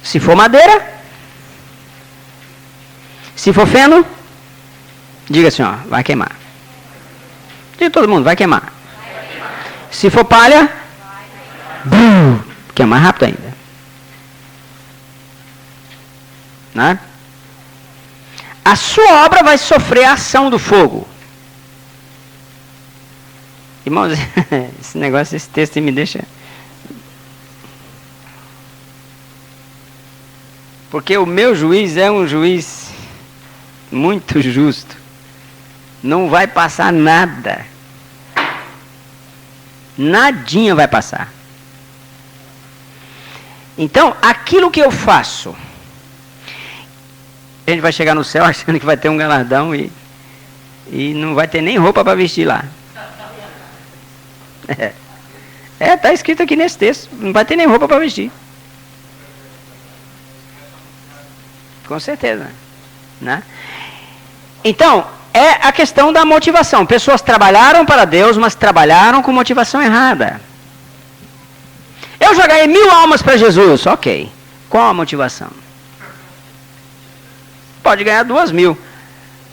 Se for madeira, se for feno, diga assim, ó, vai queimar. Diga todo mundo, vai queimar. Se for palha, que é mais rápido ainda. Né? A sua obra vai sofrer a ação do fogo. Irmãos, esse negócio, esse texto me deixa... Porque o meu juiz é um juiz muito justo. Não vai passar nada. Nadinha vai passar. Então, aquilo que eu faço, a gente vai chegar no céu achando que vai ter um galardão e não vai ter nem roupa para vestir lá. Está escrito aqui nesse texto. Não vai ter nem roupa para vestir. Com certeza. Né? Então, é a questão da motivação. Pessoas trabalharam para Deus, mas trabalharam com motivação errada. Eu já ganhei 1000 almas para Jesus. Ok. Qual a motivação? Pode ganhar 2000.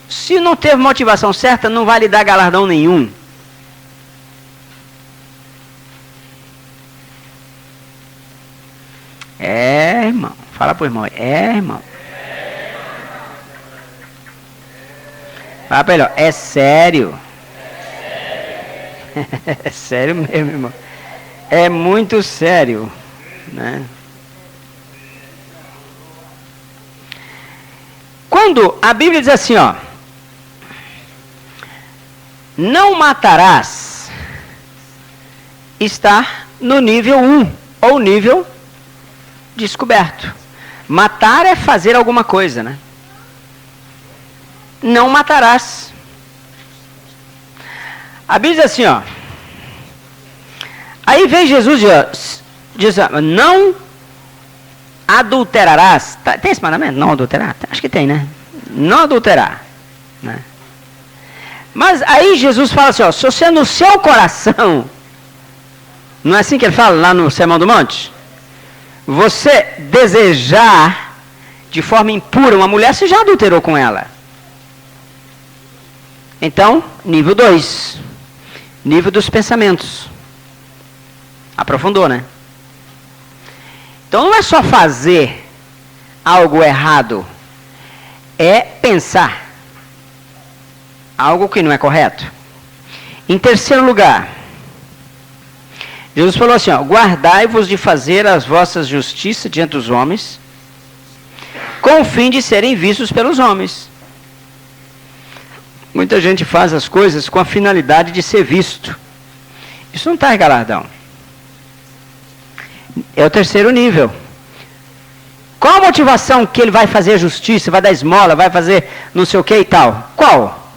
Se não teve motivação certa, não vai lhe dar galardão nenhum. É, irmão. Fala pro irmão. É, irmão. Fala pra ele, ó. É sério. É sério mesmo, irmão. É muito sério. Né? Quando a Bíblia diz assim, ó. Não matarás. Está no nível 1. Ou nível descoberto. Matar é fazer alguma coisa, né? Não matarás. A Bíblia diz assim, ó. Aí vem Jesus e diz, não adulterarás. Tem esse mandamento? Não adulterar? Acho que tem, né? Não adulterar. Né? Mas aí Jesus fala assim, ó. Se você no seu coração, não é assim que ele fala lá no Sermão do Monte? Você desejar de forma impura uma mulher, você já adulterou com ela. Então, nível 2. Nível dos pensamentos. Aprofundou, né? Então não é só fazer algo errado. É pensar algo que não é correto. Em terceiro lugar, Jesus falou assim, ó, guardai-vos de fazer as vossas justiças diante dos homens, com o fim de serem vistos pelos homens. Muita gente faz as coisas com a finalidade de ser visto. Isso não traz galardão. É o terceiro nível. Qual a motivação que ele vai fazer justiça, vai dar esmola, vai fazer não sei o que e tal? Qual?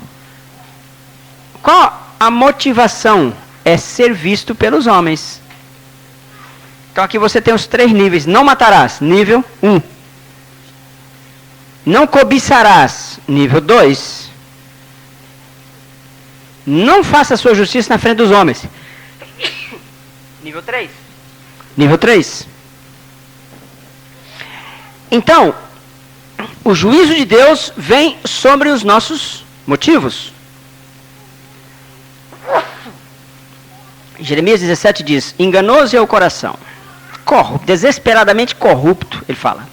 Qual a motivação? É ser visto pelos homens. Então aqui você tem os 3 níveis. Não matarás, nível 1. Não cobiçarás, nível 2. Não faça a sua justiça na frente dos homens. Nível 3. Nível 3. Então, o juízo de Deus vem sobre os nossos motivos. Jeremias 17 diz, enganoso é o coração, desesperadamente corrupto, ele fala.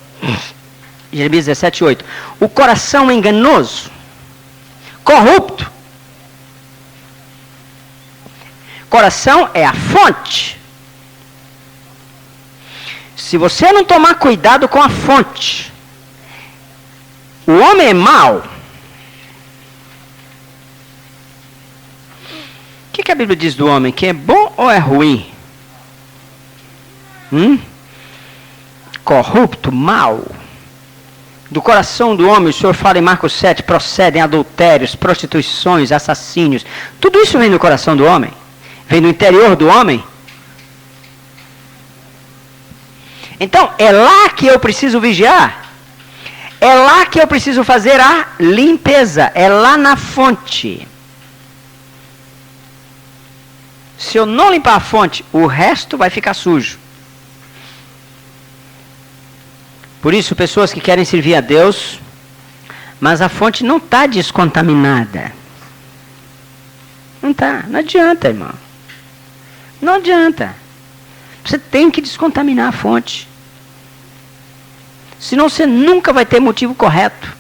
Jeremias 17, 8. O coração é enganoso, corrupto. Coração é a fonte. Se você não tomar cuidado com a fonte, o homem é mau. O que a Bíblia diz do homem? Que é bom ou é ruim? Corrupto, mau. Do coração do homem, o Senhor fala em Marcos 7, procedem adultérios, prostituições, assassínios. Tudo isso vem do coração do homem. Vem do interior do homem. Então, é lá que eu preciso vigiar. É lá que eu preciso fazer a limpeza. É lá na fonte. Se eu não limpar a fonte, o resto vai ficar sujo. Por isso, pessoas que querem servir a Deus, mas a fonte não está descontaminada. Não está. Não adianta, irmão. Não adianta. Você tem que descontaminar a fonte. Senão você nunca vai ter motivo correto.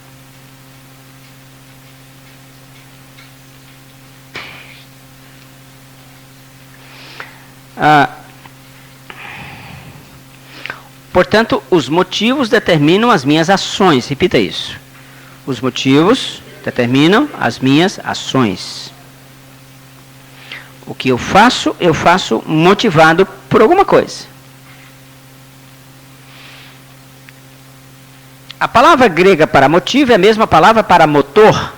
Portanto, os motivos determinam as minhas ações. Repita isso. Os motivos determinam as minhas ações. O que eu faço motivado por alguma coisa. A palavra grega para motivo é a mesma palavra para motor.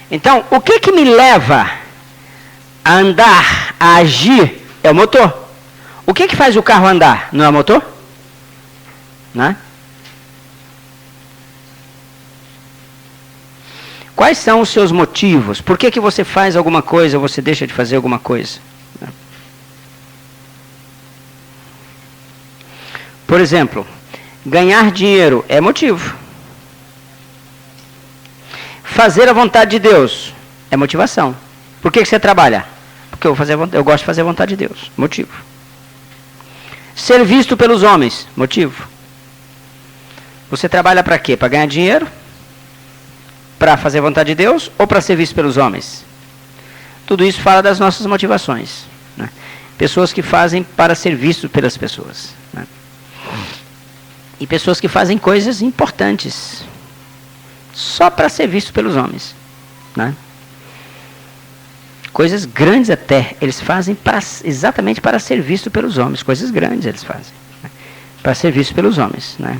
Então, o que me leva a andar, a agir, é o motor. O que faz o carro andar? Não é o motor? Não é? Quais são os seus motivos? Por que você faz alguma coisa ou você deixa de fazer alguma coisa? Por exemplo, ganhar dinheiro é motivo. Fazer a vontade de Deus é motivação. Por que você trabalha? Porque eu gosto de fazer a vontade de Deus. Motivo. Ser visto pelos homens. Motivo. Você trabalha para quê? Para ganhar dinheiro? Para fazer a vontade de Deus? Ou para ser visto pelos homens? Tudo isso fala das nossas motivações. Né? Pessoas que fazem para ser visto pelas pessoas. Né? E pessoas que fazem coisas importantes só para ser visto pelos homens. Né? Coisas grandes até, eles fazem exatamente para ser visto pelos homens. Coisas grandes eles fazem, né? Para ser visto pelos homens. Né?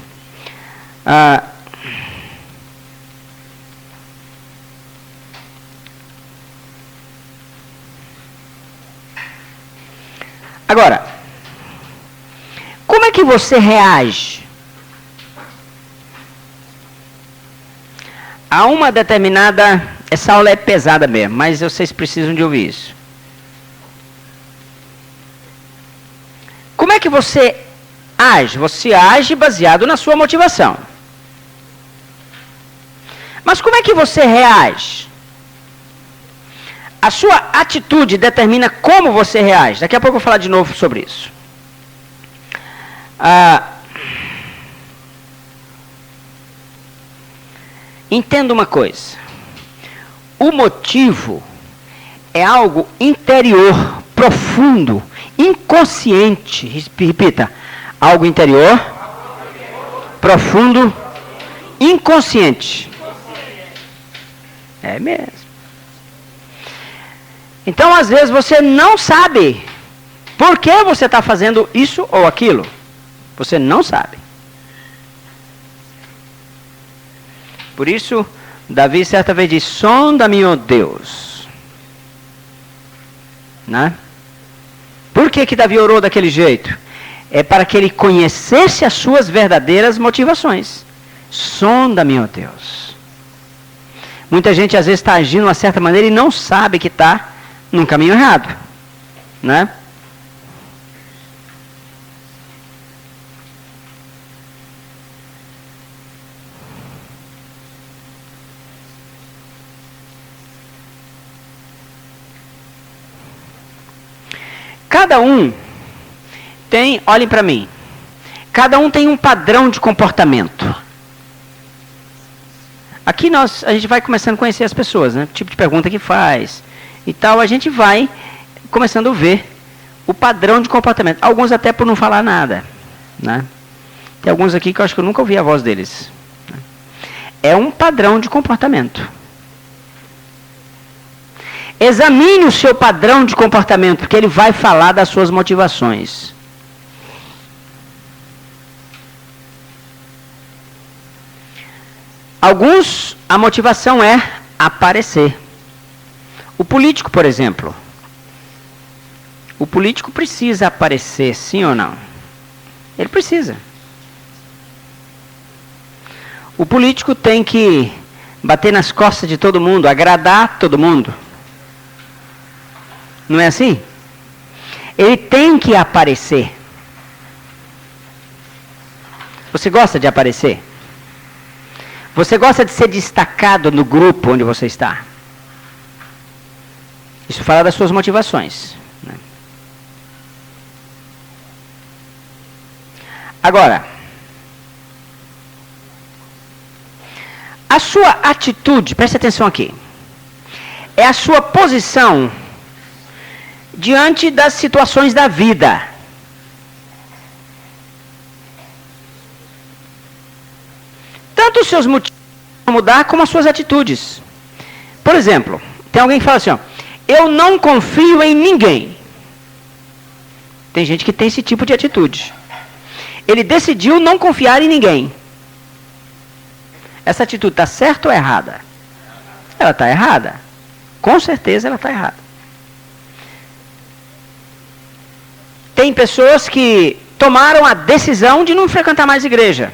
Agora, como é que você reage a uma determinada... Essa aula é pesada mesmo, mas vocês precisam de ouvir isso. Como é que você age? Você age baseado na sua motivação. Mas como é que você reage? A sua atitude determina como você reage. Daqui a pouco eu vou falar de novo sobre isso. Entenda uma coisa. O motivo é algo interior, profundo, inconsciente. Repita. Algo interior, profundo, inconsciente. É mesmo. Então, às vezes, você não sabe por que você está fazendo isso ou aquilo. Você não sabe. Por isso... Davi certa vez disse, sonda-me, ó Deus. Né? Por que Davi orou daquele jeito? É para que ele conhecesse as suas verdadeiras motivações. Sonda-me, ó Deus. Muita gente às vezes está agindo de uma certa maneira e não sabe que está num caminho errado. Né? Cada um tem, olhem para mim, cada um tem um padrão de comportamento. Aqui a gente vai começando a conhecer as pessoas, né? O tipo de pergunta que faz e tal, a gente vai começando a ver o padrão de comportamento. Alguns até por não falar nada, né? Tem alguns aqui que eu acho que eu nunca ouvi a voz deles. É um padrão de comportamento. Examine o seu padrão de comportamento, porque ele vai falar das suas motivações. Alguns, a motivação é aparecer. O político, por exemplo. O político precisa aparecer, sim ou não? Ele precisa. O político tem que bater nas costas de todo mundo, agradar todo mundo. Não é assim? Ele tem que aparecer. Você gosta de aparecer? Você gosta de ser destacado no grupo onde você está? Isso fala das suas motivações, né? Agora, a sua atitude, preste atenção aqui, é a sua posição diante das situações da vida. Tanto os seus motivos vão mudar, como as suas atitudes. Por exemplo, tem alguém que fala assim, ó, eu não confio em ninguém. Tem gente que tem esse tipo de atitude. Ele decidiu não confiar em ninguém. Essa atitude está certa ou errada? Ela está errada. Com certeza ela está errada. Tem pessoas que tomaram a decisão de não frequentar mais igreja.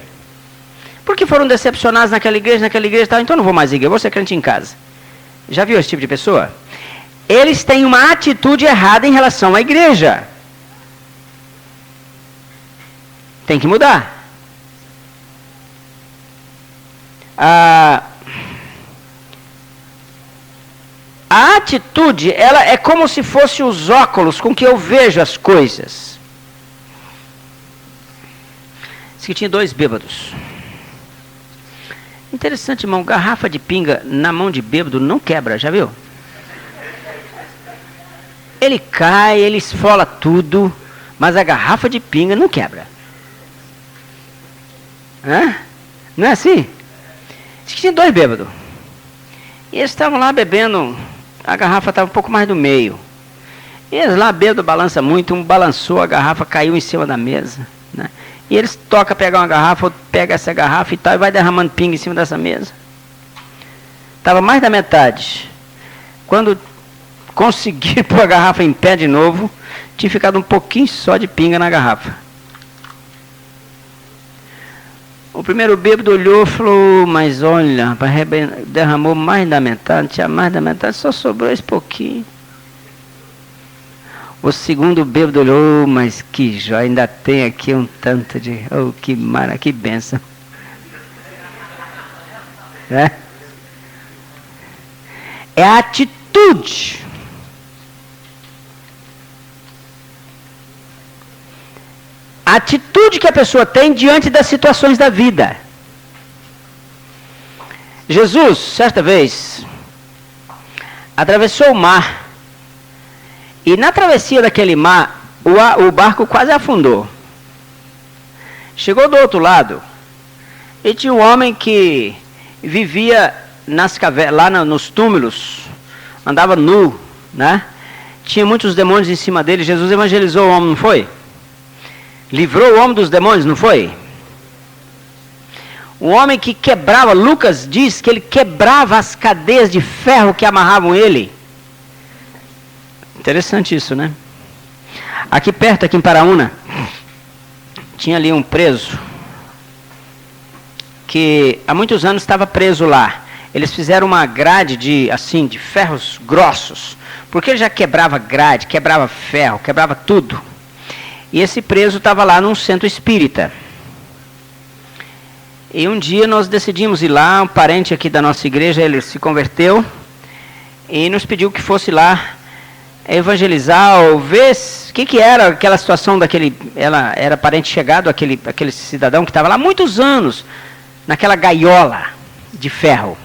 Porque foram decepcionados naquela igreja e tal, então não vou mais à igreja, vou ser crente em casa. Já viu esse tipo de pessoa? Eles têm uma atitude errada em relação à igreja. Tem que mudar. A atitude, ela é como se fosse os óculos com que eu vejo as coisas. Diz que tinha 2 bêbados. Interessante, irmão, garrafa de pinga na mão de bêbado não quebra, já viu? Ele cai, ele esfola tudo, mas a garrafa de pinga não quebra. Hã? Não é assim? Diz que tinha 2 bêbados. E eles estavam lá bebendo, a garrafa estava um pouco mais do meio. E eles lá bêbados, balança muito, um balançou, a garrafa caiu em cima da mesa, né? E eles tocam pegar uma garrafa, outro pega essa garrafa e tal, e vai derramando pinga em cima dessa mesa. Estava mais da metade. Quando conseguiram pôr a garrafa em pé de novo, tinha ficado um pouquinho só de pinga na garrafa. O primeiro bêbado olhou e falou, mas olha, derramou mais da metade, tinha mais da metade, só sobrou esse pouquinho. O segundo bêbado olhou, mas que joia, ainda tem aqui um tanto de, oh, que mara, que benção. É a atitude. A atitude que a pessoa tem diante das situações da vida. Jesus, certa vez, atravessou o mar. E na travessia daquele mar, o barco quase afundou. Chegou do outro lado, e tinha um homem que vivia nas cavernas, lá nos túmulos, andava nu, né? Tinha muitos demônios em cima dele. Jesus evangelizou o homem, não foi? Livrou o homem dos demônios, não foi? Um homem que quebrava, Lucas diz que ele quebrava as cadeias de ferro que amarravam ele. Interessante isso, né? Aqui perto, aqui em Paraúna, tinha ali um preso que há muitos anos estava preso lá. Eles fizeram uma grade de ferros grossos, porque ele já quebrava grade, quebrava ferro, quebrava tudo. E esse preso estava lá num centro espírita. E um dia nós decidimos ir lá, um parente aqui da nossa igreja, ele se converteu e nos pediu que fosse lá evangelizar ou ver o que era aquela situação daquele, ela era parente chegado, aquele cidadão que estava lá há muitos anos, naquela gaiola de ferro.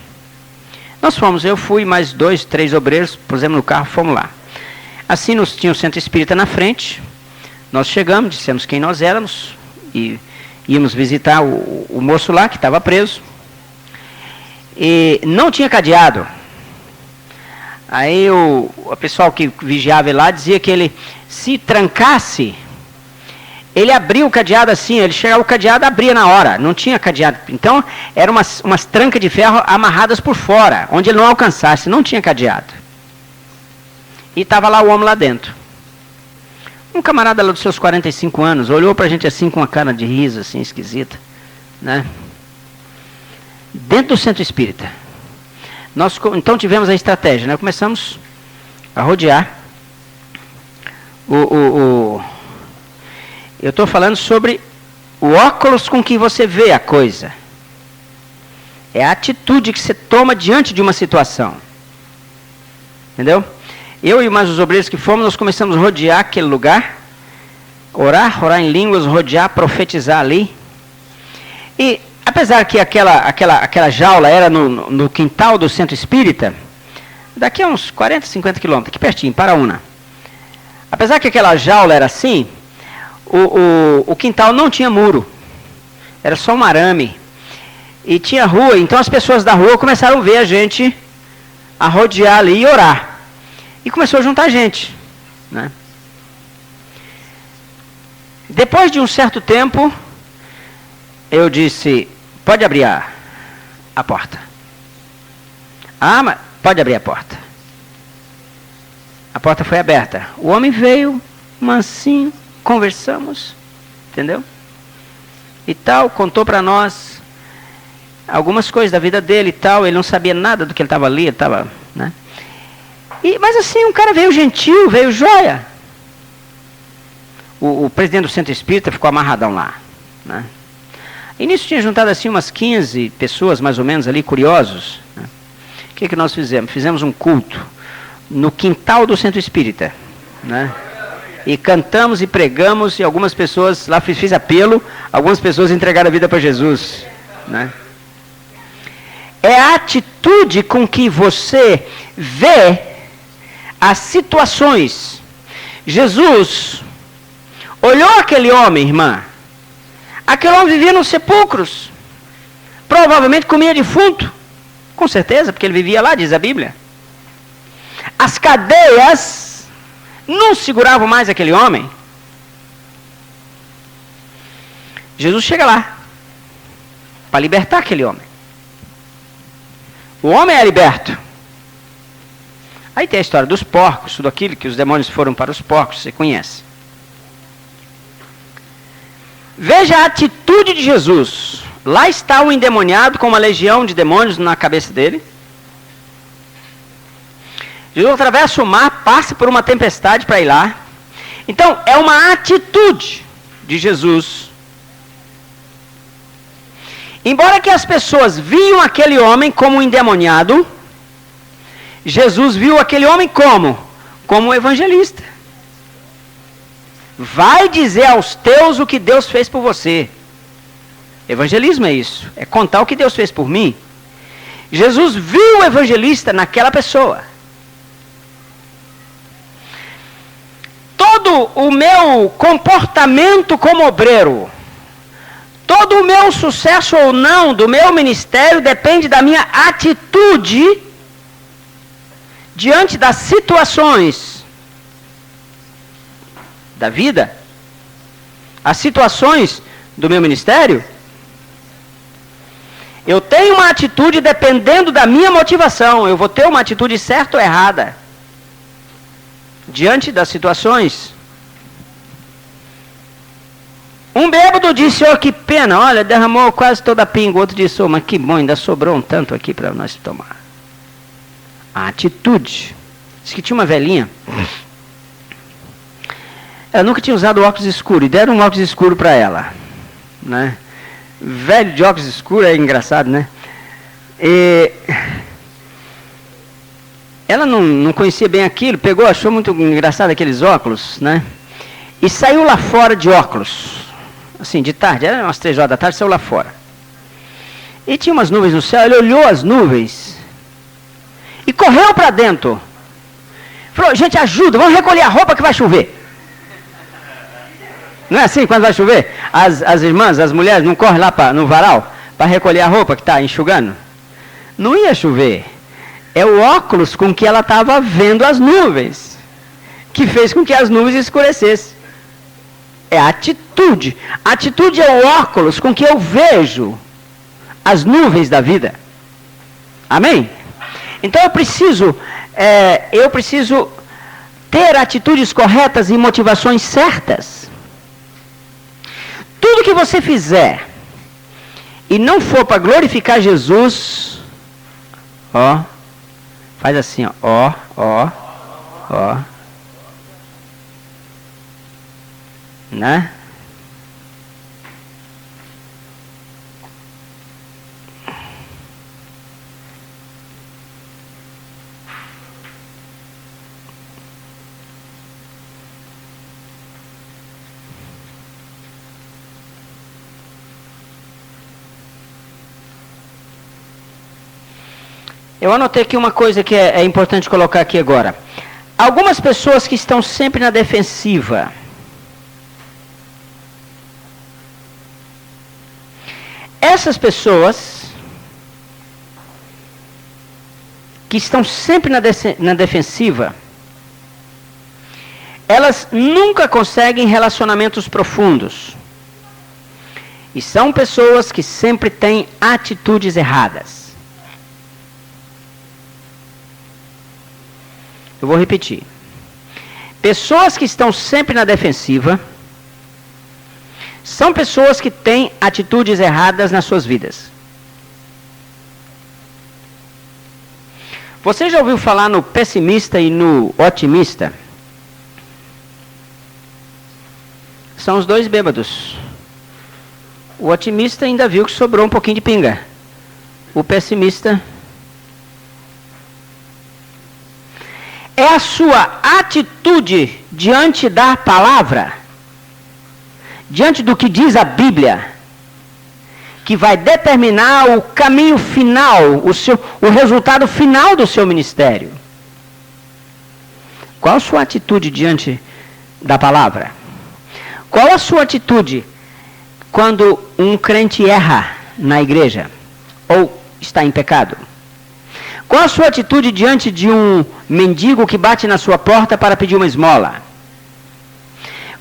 Nós fomos, eu fui, mais 2, 3 obreiros, pusemos no carro, fomos lá. Assim, tinha o centro espírita na frente, nós chegamos, dissemos quem nós éramos, e íamos visitar o moço lá, que estava preso, e não tinha cadeado. Aí o pessoal que vigiava lá dizia que ele, se trancasse, ele abria o cadeado assim, ele chegava, o cadeado abria na hora, não tinha cadeado. Então, eram umas trancas de ferro amarradas por fora, onde ele não alcançasse, não tinha cadeado. E estava lá o homem lá dentro. Um camarada lá dos seus 45 anos, olhou pra gente assim com uma cara de riso, assim, esquisita, né? Dentro do centro espírita. Nós, então, tivemos a estratégia, né? Começamos a rodear eu estou falando sobre o óculos com que você vê a coisa. É a atitude que você toma diante de uma situação. Entendeu? Eu e mais os obreiros que fomos, nós começamos a rodear aquele lugar, orar em línguas, rodear, profetizar ali. E apesar que aquela jaula era no quintal do Centro Espírita, daqui a uns 40, 50 quilômetros, aqui pertinho, Paraúna. Apesar que aquela jaula era assim, o quintal não tinha muro, era só um arame. E tinha rua, então as pessoas da rua começaram a ver a gente a rodear ali e orar. E começou a juntar gente, né? Depois de um certo tempo, eu disse, pode abrir a porta. Ah, mas pode abrir a porta. A porta foi aberta. O homem veio, mansinho, conversamos, entendeu? E tal, contou para nós algumas coisas da vida dele e tal. Ele não sabia nada do que ele estava ali, ele estava, né? Mas assim, um cara veio gentil, veio joia. O presidente do Centro Espírita ficou amarradão lá, né? E nisso tinha juntado assim umas 15 pessoas, mais ou menos, ali, curiosos, né? O que nós fizemos? Fizemos um culto no quintal do Centro Espírita, né? E cantamos e pregamos, e algumas pessoas, lá fiz apelo, algumas pessoas entregaram a vida para Jesus, né? É a atitude com que você vê as situações. Jesus olhou aquele homem, irmã. Aquele homem vivia nos sepulcros. Provavelmente comia defunto. Com certeza, porque ele vivia lá, diz a Bíblia. As cadeias não seguravam mais aquele homem. Jesus chega lá para libertar aquele homem. O homem é liberto. Aí tem a história dos porcos, tudo aquilo que os demônios foram para os porcos, você conhece. Veja a atitude de Jesus. Lá está o endemoniado com uma legião de demônios na cabeça dele. Jesus atravessa o mar, passa por uma tempestade para ir lá. Então, é uma atitude de Jesus. Embora que as pessoas viam aquele homem como um endemoniado, Jesus viu aquele homem como? Como um evangelista. Vai dizer aos teus o que Deus fez por você. Evangelismo é isso. É contar o que Deus fez por mim. Jesus viu o evangelista naquela pessoa. Todo o meu comportamento como obreiro, todo o meu sucesso ou não do meu ministério depende da minha atitude diante das situações da vida, as situações do meu ministério. Eu tenho uma atitude dependendo da minha motivação. Eu vou ter uma atitude certa ou errada diante das situações. Um bêbado disse, oh, que pena, olha, derramou quase toda a pinga. O outro disse, oh, mas que bom, ainda sobrou um tanto aqui para nós tomar. A atitude. Diz que tinha uma velhinha, ela nunca tinha usado óculos escuros, e deram um óculos escuro para ela, né? Velho de óculos escuros é engraçado, né? E ela não conhecia bem aquilo, pegou, achou muito engraçado aqueles óculos, né? E saiu lá fora de óculos, assim, de tarde, era umas 3 horas da tarde, saiu lá fora. E tinha umas nuvens no céu, ele olhou as nuvens e correu para dentro. Falou, gente, ajuda, vamos recolher a roupa que vai chover. Não é assim quando vai chover? As irmãs, as mulheres não correm lá no varal para recolher a roupa que está enxugando? Não ia chover. É o óculos com que ela estava vendo as nuvens que fez com que as nuvens escurecessem. É a atitude. A atitude é o óculos com que eu vejo as nuvens da vida. Amém? Então eu preciso ter atitudes corretas e motivações certas. Tudo que você fizer e não for para glorificar Jesus, ó, faz assim, ó, né? Eu anotei aqui uma coisa que é importante colocar aqui agora. Algumas pessoas que estão sempre na defensiva. Essas pessoas que estão sempre na defensiva, elas nunca conseguem relacionamentos profundos. E são pessoas que sempre têm atitudes erradas. Eu vou repetir. Pessoas que estão sempre na defensiva são pessoas que têm atitudes erradas nas suas vidas. Você já ouviu falar no pessimista e no otimista? São os dois bêbados. O otimista ainda viu que sobrou um pouquinho de pinga. O pessimista... É a sua atitude diante da palavra, diante do que diz a Bíblia, que vai determinar o caminho final, o resultado final do seu ministério. Qual a sua atitude diante da palavra? Qual a sua atitude quando um crente erra na igreja ou está em pecado? Qual a sua atitude diante de um mendigo que bate na sua porta para pedir uma esmola?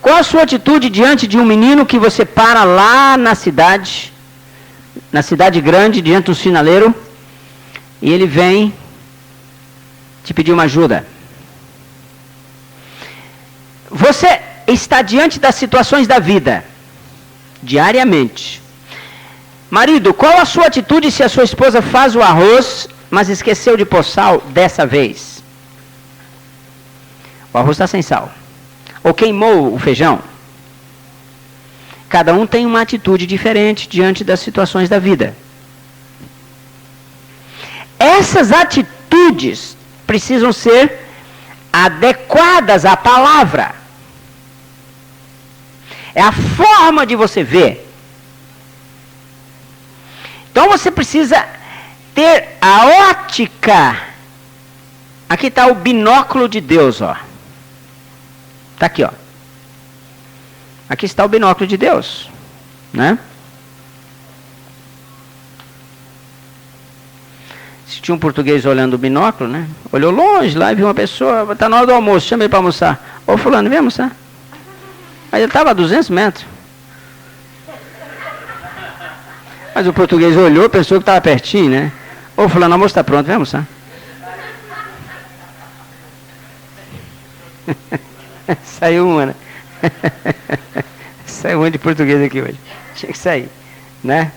Qual a sua atitude diante de um menino que você para lá na cidade grande, diante do sinaleiro, e ele vem te pedir uma ajuda? Você está diante das situações da vida, diariamente. Marido, qual a sua atitude se a sua esposa faz o arroz, mas esqueceu de pôr sal dessa vez? O arroz está sem sal. Ou queimou o feijão. Cada um tem uma atitude diferente diante das situações da vida. Essas atitudes precisam ser adequadas à palavra. É a forma de você ver. Então você precisa ter a ótica. Aqui está o binóculo de Deus, ó. Está aqui, ó. Aqui está o binóculo de Deus, né? Se tinha um português olhando o binóculo, né? Olhou longe lá e viu uma pessoa, está na hora do almoço, chama ele para almoçar. Ô fulano, vem almoçar. Aí ele estava a 200 metros. Mas o português olhou, pensou que estava pertinho, né? Ô fulano, o almoço está pronto, vem almoçar. Saiu uma, né? Saiu uma de português aqui hoje. Tinha que sair, né?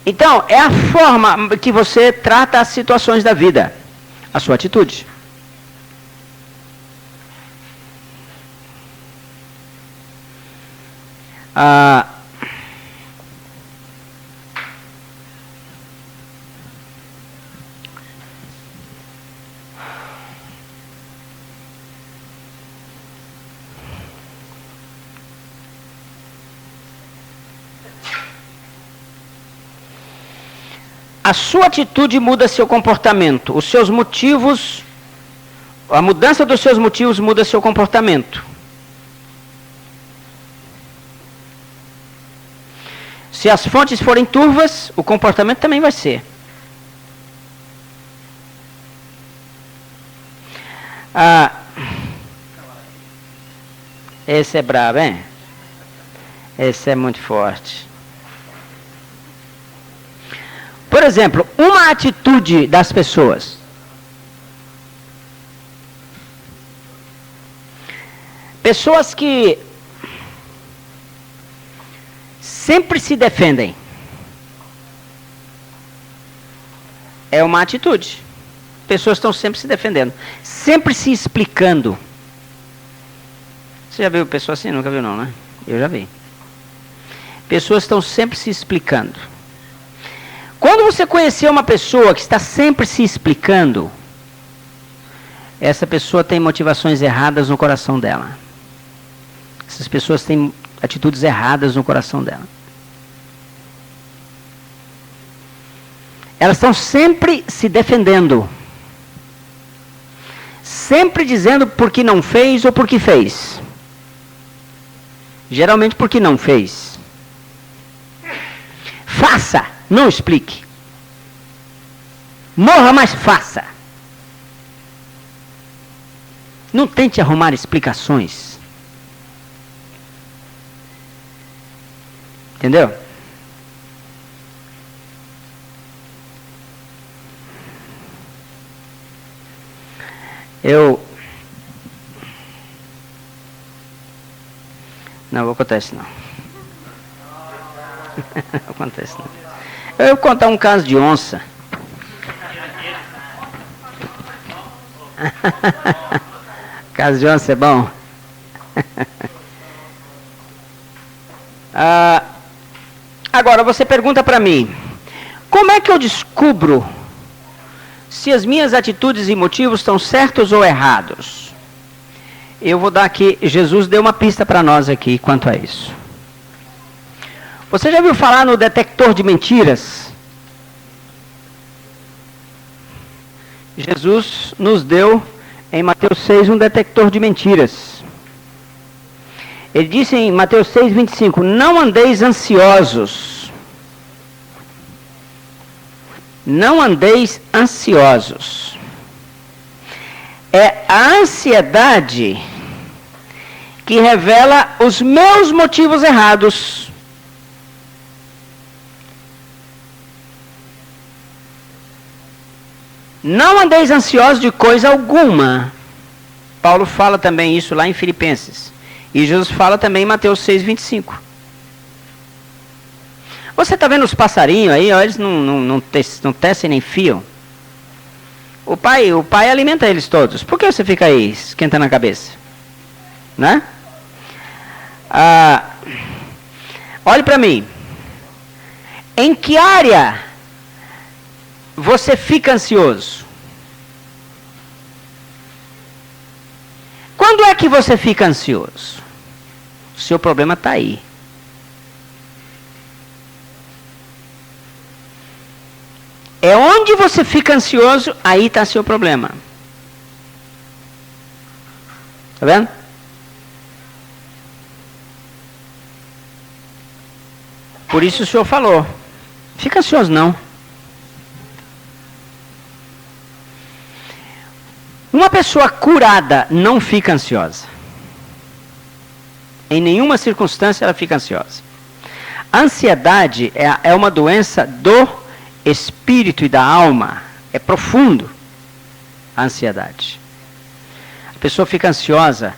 Então, é a forma que você trata as situações da vida. A sua atitude. A sua atitude muda seu comportamento. Os seus motivos, a mudança dos seus motivos muda seu comportamento. Se as fontes forem turvas, o comportamento também vai ser. Esse é brabo, hein? Esse é muito forte. Por exemplo, uma atitude das pessoas. Pessoas que sempre se defendem. É uma atitude. Pessoas estão sempre se defendendo. Sempre se explicando. Você já viu pessoa assim? Nunca viu não, né? Eu já vi. Pessoas estão sempre se explicando. Quando você conhecer uma pessoa que está sempre se explicando, essa pessoa tem motivações erradas no coração dela. Essas pessoas têm atitudes erradas no coração dela. elas estão sempre se defendendo. Sempre dizendo por que não fez ou por que fez. Geralmente por que não fez. Faça, não explique. Morra, mas faça. Não tente arrumar explicações. Entendeu? Não, vou contar isso não. Não acontece não. Eu vou contar um caso de onça. Caso de onça é bom. Agora você pergunta para mim, como é que eu descubro se as minhas atitudes e motivos estão certos ou errados? Eu vou dar aqui, Jesus deu uma pista para nós aqui quanto a isso. Você já ouviu falar no detector de mentiras? Jesus nos deu em Mateus 6 um detector de mentiras. Ele disse em Mateus 6, 25, não andeis ansiosos. Não andeis ansiosos. É a ansiedade que revela os meus motivos errados. Não andeis ansiosos de coisa alguma. Paulo fala também isso lá em Filipenses. E Jesus fala também em Mateus 6, 25. Você está vendo os passarinhos aí, ó, eles não tecem nem fiam. O pai alimenta eles todos. Por que você fica aí esquentando a cabeça? Né? Olhe para mim. Em que área você fica ansioso? Quando é que você fica ansioso? O seu problema está aí. É onde você fica ansioso, aí está seu problema. Está vendo? Por isso o Senhor falou, fica ansioso não. Uma pessoa curada não fica ansiosa. Em nenhuma circunstância ela fica ansiosa. A ansiedade é uma doença do espírito e da alma. É profundo a ansiedade. A pessoa fica ansiosa,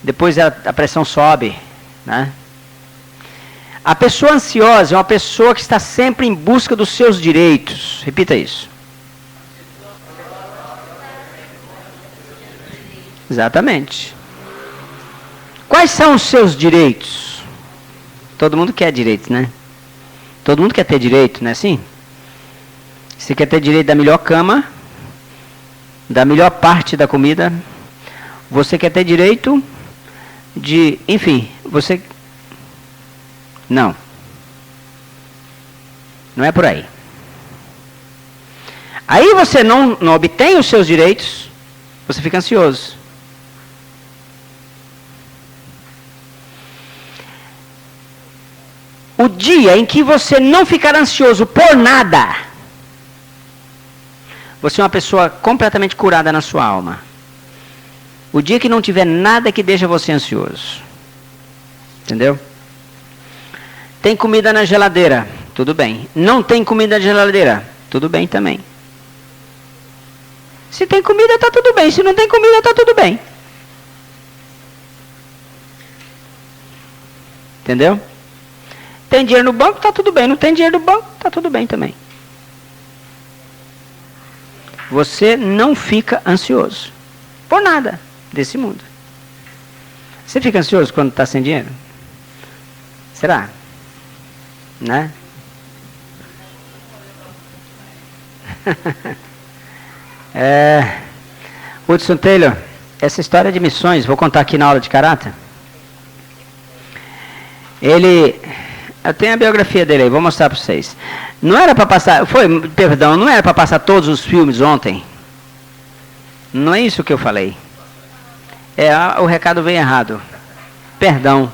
depois a pressão sobe, né? A pessoa ansiosa é uma pessoa que está sempre em busca dos seus direitos. Repita isso. Exatamente. Quais são os seus direitos? Todo mundo quer direitos, né? Todo mundo quer ter direito, não é assim? Você quer ter direito da melhor cama, da melhor parte da comida. Você quer ter direito de... Enfim, você... Não. Não é por aí. Aí você não obtém os seus direitos, você fica ansioso. O dia em que você não ficar ansioso por nada, você é uma pessoa completamente curada na sua alma. O dia que não tiver nada que deixa você ansioso. Entendeu? Tem comida na geladeira, tudo bem. Não tem comida na geladeira, tudo bem também. Se tem comida, está tudo bem. Se não tem comida, está tudo bem. Entendeu? Tem dinheiro no banco, está tudo bem. Não tem dinheiro no banco, está tudo bem também. Você não fica ansioso por nada desse mundo. Você fica ansioso quando está sem dinheiro? Será? Né? Hudson Taylor, essa história de missões, vou contar aqui na aula de caráter. Ele, Eu tenho a biografia dele aí, vou mostrar para vocês. Não era para passar, não era para passar todos os filmes ontem. Não é isso que eu falei. O recado veio errado. Perdão.